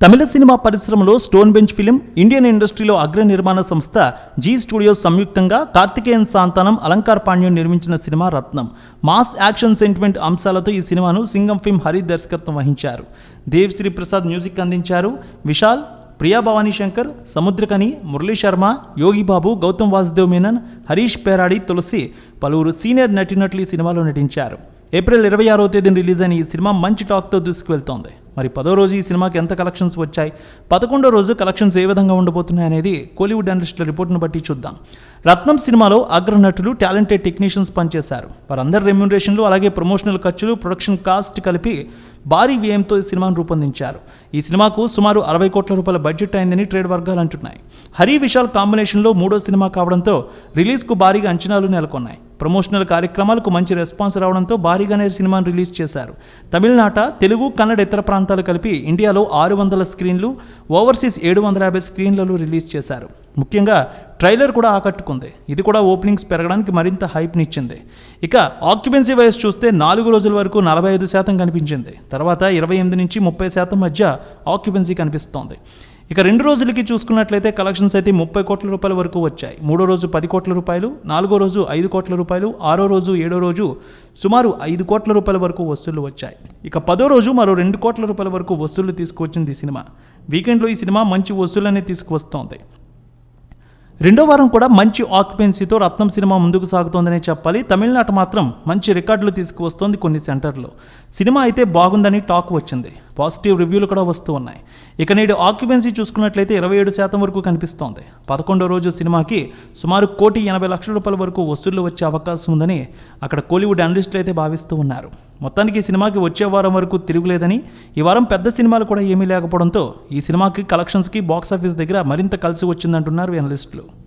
తమిళ cinema పరిశ్రమలో stone bench film, Indian ఇండస్ట్రీలో అగ్ర నిర్మాణ సంస్థ జీ స్టూడియోస్ సంయుక్తంగా కార్తికేయన్ సాంతానం, అలంకార్ పాండ్యన్ నిర్మించిన సినిమా రత్నం. మాస్ యాక్షన్ సెంటిమెంట్ అంశాలతో ఈ సినిమాను సింగం ఫిల్మ్ హరి దర్శకత్వం వహించారు. దేవ్ శ్రీ ప్రసాద్ మ్యూజిక్ అందించారు. విశాల్, ప్రియా భవానీ శంకర్, సముద్రకని, మురళీ శర్మ, యోగి బాబు, గౌతమ్ వాసుదేవ్ మీనన్, హరీష్ పేరాడి, తులసి పలువురు సీనియర్ నటీనటులు ఈ సినిమాలో నటించారు. ఏప్రిల్ 26వ తేదీన రిలీజ్ అయిన ఈ సినిమా మంచి టాక్తో దూసుకువెళ్తోంది. మరి 10వ రోజు ఈ సినిమాకి ఎంత కలెక్షన్స్ వచ్చాయి, 11వ రోజు కలెక్షన్స్ ఏ విధంగా ఉండబోతున్నాయి అనేది కోలీవుడ్ అనలిస్టుల రిపోర్ట్ను బట్టి చూద్దాం. రత్నం సినిమాలో అగ్ర నటులు, టాలెంటెడ్ టెక్నీషియన్స్ పనిచేశారు. వారందరి రెమ్యూనరేషన్లు, అలాగే ప్రమోషనల్ ఖర్చులు, ప్రొడక్షన్ కాస్ట్ కలిపి భారీ వ్యయంతో ఈ సినిమాను రూపొందించారు. ఈ సినిమాకు సుమారు 60 కోట్ల రూపాయల బడ్జెట్ అయిందని ట్రేడ్ వర్గాలు అంటున్నాయి. హరి, విశాల్ కాంబినేషన్లో 3వ సినిమా కావడంతో రిలీజ్కు భారీగా అంచనాలు నెలకొన్నాయి. ప్రమోషనల్ కార్యక్రమాలకు మంచి రెస్పాన్స్ రావడంతో భారీగానే సినిమాను రిలీజ్ చేశారు. తమిళనాట, తెలుగు, కన్నడ ఇతర ప్రాంతాలు కలిపి ఇండియాలో 600 స్క్రీన్లు, ఓవర్సీస్ 750 స్క్రీన్లలో రిలీజ్ చేశారు. ముఖ్యంగా ట్రైలర్ కూడా ఆకట్టుకుంది. ఇది కూడా ఓపెనింగ్స్ పెరగడానికి మరింత హైప్నిచ్చింది. ఇక ఆక్యుపెన్సీ వైస్ చూస్తే 4 రోజుల వరకు 45% కనిపించింది. తర్వాత 28 నుంచి 30% మధ్య ఆక్యుపెన్సీ కనిపిస్తోంది. ఇక 2 రోజులకి చూసుకున్నట్లయితే కలెక్షన్స్ అయితే 30 కోట్ల రూపాయల వరకు వచ్చాయి. 3వ రోజు 10 కోట్ల రూపాయలు, 4వ రోజు 5 కోట్ల రూపాయలు, 6వ రోజు 7వ రోజు సుమారు 5 కోట్ల రూపాయల వరకు వసూళ్లు వచ్చాయి. ఇక 10వ రోజు మరో 2 కోట్ల రూపాయల వరకు వసూళ్లు తీసుకువచ్చింది ఈ సినిమా. వీకెండ్లో ఈ సినిమా మంచి వసూళ్లనే తీసుకువస్తోంది. 2వ వారం కూడా మంచి ఆక్యుపెన్సీతో రత్నం సినిమా ముందుకు సాగుతోందనే చెప్పాలి. తమిళనాట మాత్రం మంచి రికార్డులు తీసుకువస్తోంది కొన్ని సెంటర్లో. సినిమా అయితే బాగుందని టాక్ వచ్చింది. పాజిటివ్ రివ్యూలు కూడా వస్తూ ఉన్నాయి. ఇక నేడు ఆక్యుపెన్సీ చూసుకున్నట్లయితే 27% వరకు కనిపిస్తోంది. 11వ రోజు సినిమాకి సుమారు 1,80,00,000 రూపాయల వరకు వసూళ్లు వచ్చే అవకాశం ఉందని అక్కడ కోలీవుడ్ అనలిస్టులు అయితే భావిస్తూ ఉన్నారు. మొత్తానికి ఈ సినిమాకి వచ్చే వారం వరకు తిరుగులేదని, ఈ వారం పెద్ద సినిమాలు కూడా ఏమీ లేకపోవడంతో ఈ సినిమాకి కలెక్షన్స్కి బాక్సాఫీస్ దగ్గర మరింత కలిసి వచ్చిందంటున్నారు అనలిస్టులు.